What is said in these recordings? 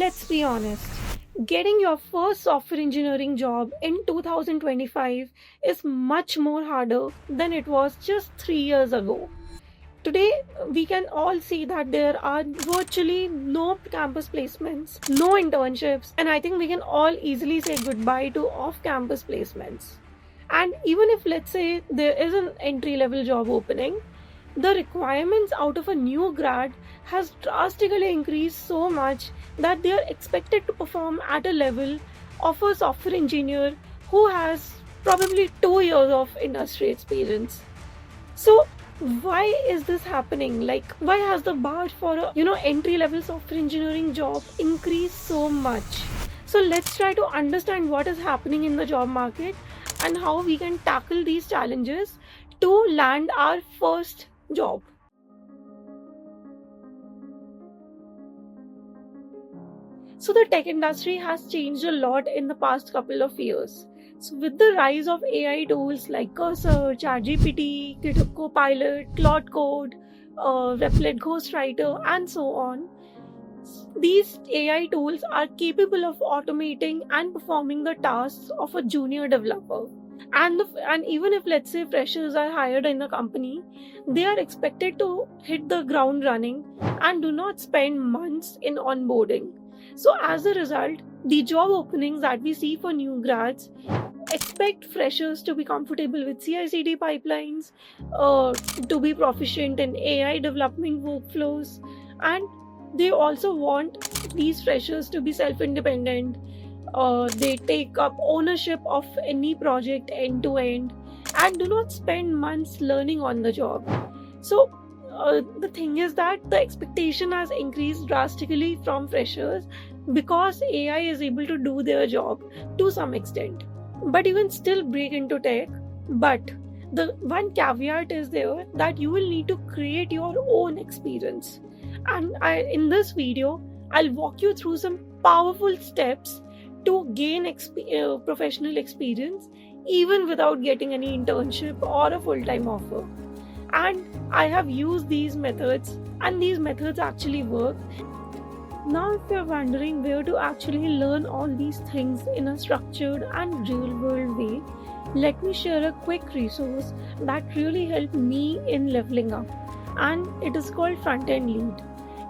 let's be honest. Getting your first software engineering job in 2025 is much more harder than it was just 3 years ago. Today, we can all see that there are virtually no campus placements, no internships, and I think we can all easily say goodbye to off campus placements. And even if, let's say, there is an entry level job opening, the requirements out of a new grad has drastically increased so much that they are expected to perform at a level of a software engineer who has probably 2 years of industry experience. So why is this happening? Like, why has the bar for a entry level software engineering job increased so much? So let's try to understand what is happening in the job market and how we can tackle these challenges to land our first job. So the tech industry has changed a lot in the past couple of years. So with the rise of AI tools like Cursor, ChatGPT, GitHub Copilot, Claude Code, Replit Ghostwriter, and so on, these AI tools are capable of automating and performing the tasks of a junior developer. And even if, let's say, freshers are hired in the company, they are expected to hit the ground running and do not spend months in onboarding. So as a result, the job openings that we see for new grads expect freshers to be comfortable with CI/CD pipelines, to be proficient in AI development workflows, and they also want these freshers to be self-independent. They take up ownership of any project end to end and do not spend months learning on the job. So the thing is that the expectation has increased drastically from freshers because AI is able to do their job to some extent. But you can still break into tech. But the one caveat is there that you will need to create your own experience. And in this video, I'll walk you through some powerful steps to gain professional experience even without getting any internship or a full-time offer. And I have used these methods, and these methods actually work. Now, if you're wondering where to actually learn all these things in a structured and real-world way, let me share a quick resource that really helped me in leveling up, and it is called Front-End Lead.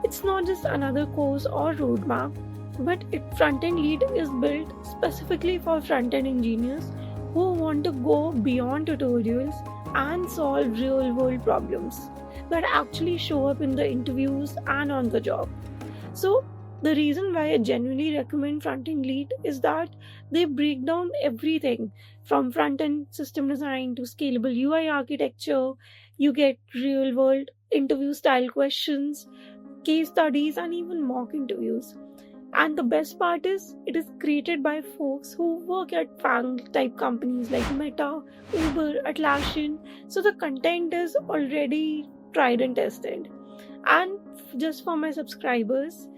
It's not just another course or roadmap, but Front-End Lead is built specifically for front-end engineers who want to go beyond tutorials and solve real-world problems that actually show up in the interviews and on the job. So the reason why I genuinely recommend Front-End Lead is that they break down everything from front-end system design to scalable UI architecture. You get real-world interview style questions, case studies, and even mock interviews. And the best part is, it is created by folks who work at FANG type companies like Meta, Uber, Atlassian. So the content is already tried and tested. And just for my subscribers,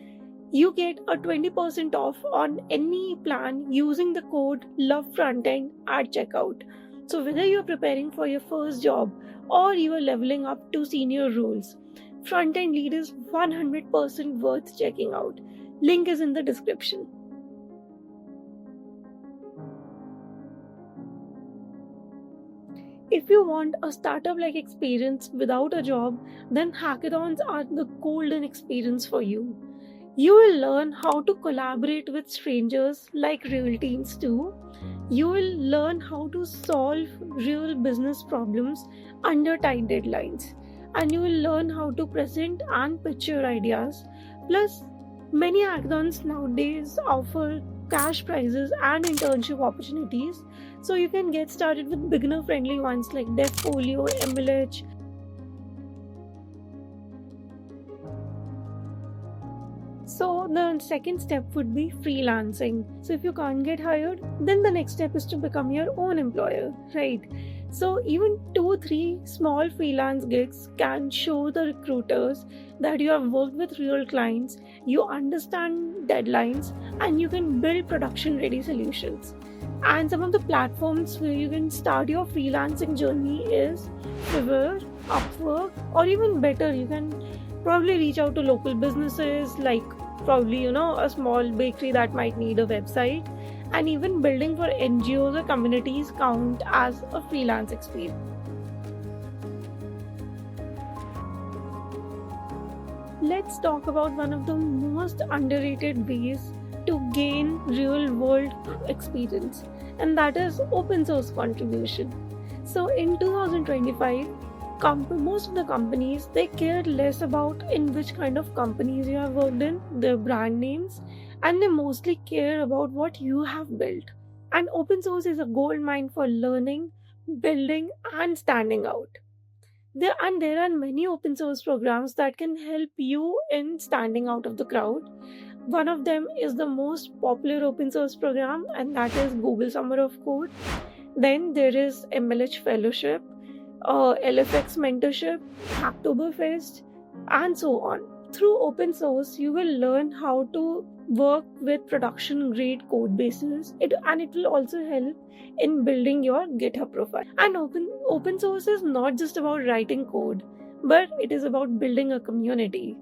you get a 20% off on any plan using the code LOVEFRONTEND at checkout. So whether you're preparing for your first job or you are leveling up to senior roles, Front-End Lead is 100% worth checking out. Link is in the description. If you want a startup-like experience without a job, then hackathons are the golden experience for you. You will learn how to collaborate with strangers like real teams too. You will learn how to solve real business problems under tight deadlines. And you will learn how to present and pitch your ideas. Plus, many hackathons nowadays offer cash prizes and internship opportunities, so you can get started with beginner-friendly ones like Devfolio, MLH. So the second step would be freelancing. So if you can't get hired, then the next step is to become your own employer, right? So even 2-3 small freelance gigs can show the recruiters that you have worked with real clients, you understand deadlines, and you can build production-ready solutions. And some of the platforms where you can start your freelancing journey is Fiverr, Upwork, or even better, you can probably reach out to local businesses like probably, a small bakery that might need a website, and even building for NGOs or communities count as a freelance experience. Let's talk about one of the most underrated ways to gain real world experience, and that is open source contribution. So in 2025, most of the companies, they care less about in which kind of companies you have worked in, their brand names, and they mostly care about what you have built. And open source is a gold mine for learning, building, and standing out. There are many open source programs that can help you in standing out of the crowd. One of them is the most popular open source program, and that is Google Summer of Code. Then there is MLH Fellowship, LFX Mentorship, Hacktoberfest, and so on. Through open source, you will learn how to work with production grade code bases, and it will also help in building your GitHub profile. And open source is not just about writing code, but it is about building a community.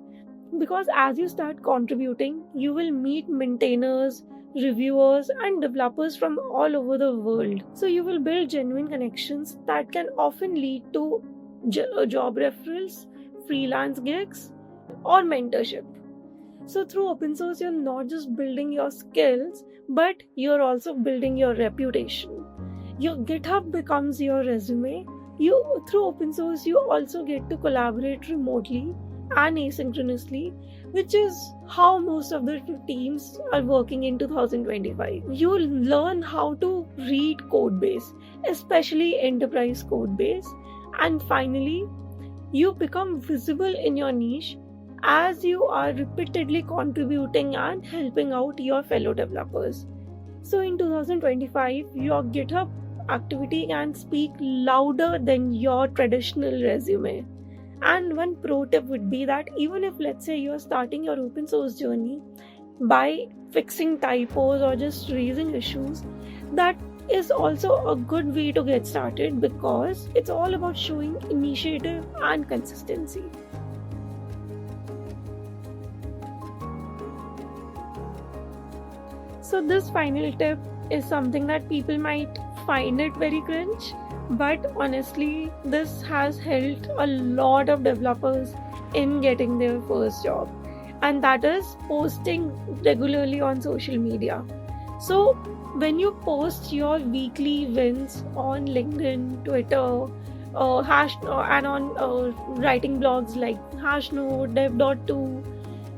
Because as you start contributing, you will meet maintainers, reviewers, and developers from all over the world. So you will build genuine connections that can often lead to job referrals, freelance gigs, or mentorship. So through open source, you're not just building your skills, but you're also building your reputation. Your GitHub becomes your resume. Through open source, you also get to collaborate remotely and asynchronously, which is how most of the teams are working in 2025. You learn how to read code base, especially enterprise code base, and finally, you become visible in your niche as you are repeatedly contributing and helping out your fellow developers. So in 2025, your GitHub activity can speak louder than your traditional resume. And one pro tip would be that even if, let's say, you're starting your open source journey by fixing typos or just raising issues, that is also a good way to get started, because it's all about showing initiative and consistency. So this final tip is something that people might find it very cringe, but honestly, this has helped a lot of developers in getting their first job, and that is posting regularly on social media. So when you post your weekly wins on LinkedIn, Twitter, and on writing blogs like Hashnode, Dev.to,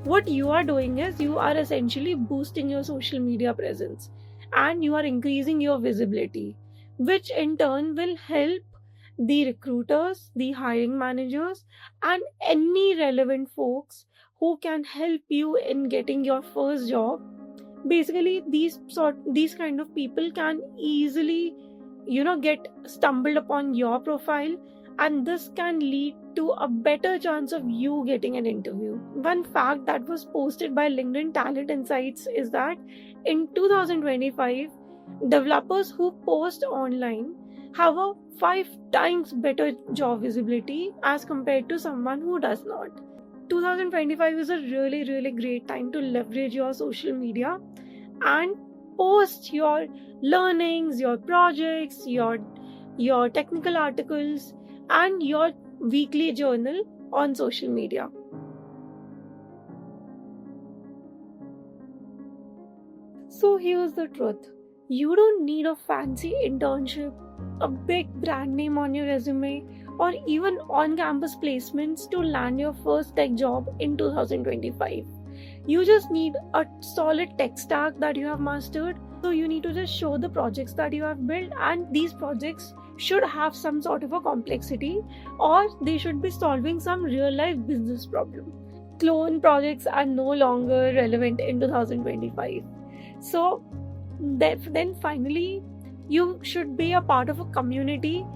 what you are doing is you are essentially boosting your social media presence, and you are increasing your visibility, which in turn will help the recruiters, the hiring managers, and any relevant folks who can help you in getting your first job. Basically, these kind of people can easily, get stumbled upon your profile, and this can lead to a better chance of you getting an interview. One fact that was posted by LinkedIn Talent Insights is that in 2025, developers who post online have a 5 times better job visibility as compared to someone who does not. 2025 is a really, really great time to leverage your social media and post your learnings, your projects, your technical articles, and your weekly journal on social media. So here's the truth. You don't need a fancy internship, a big brand name on your resume, or even on-campus placements to land your first tech job in 2025. You just need a solid tech stack that you have mastered. So you need to just show the projects that you have built, and these projects should have some sort of a complexity, or they should be solving some real-life business problem. Clone projects are no longer relevant in 2025. So then finally, you should be a part of a community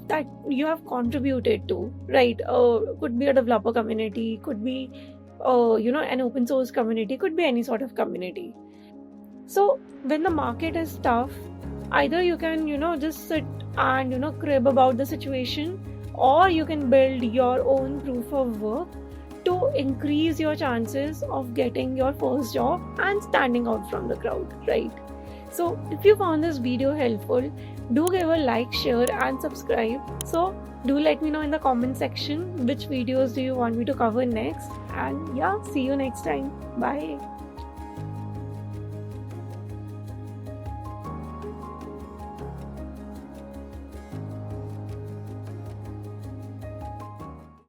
that you have contributed to, right? Could be a developer community, could be an open source community, could be any sort of community. So when the market is tough, either you can just sit and crib about the situation, or you can build your own proof of work to increase your chances of getting your first job and standing out from the crowd, right? So if you found this video helpful, do give a like, share and subscribe. So do let me know in the comment section which videos do you want me to cover next, and yeah, see you next time. Bye.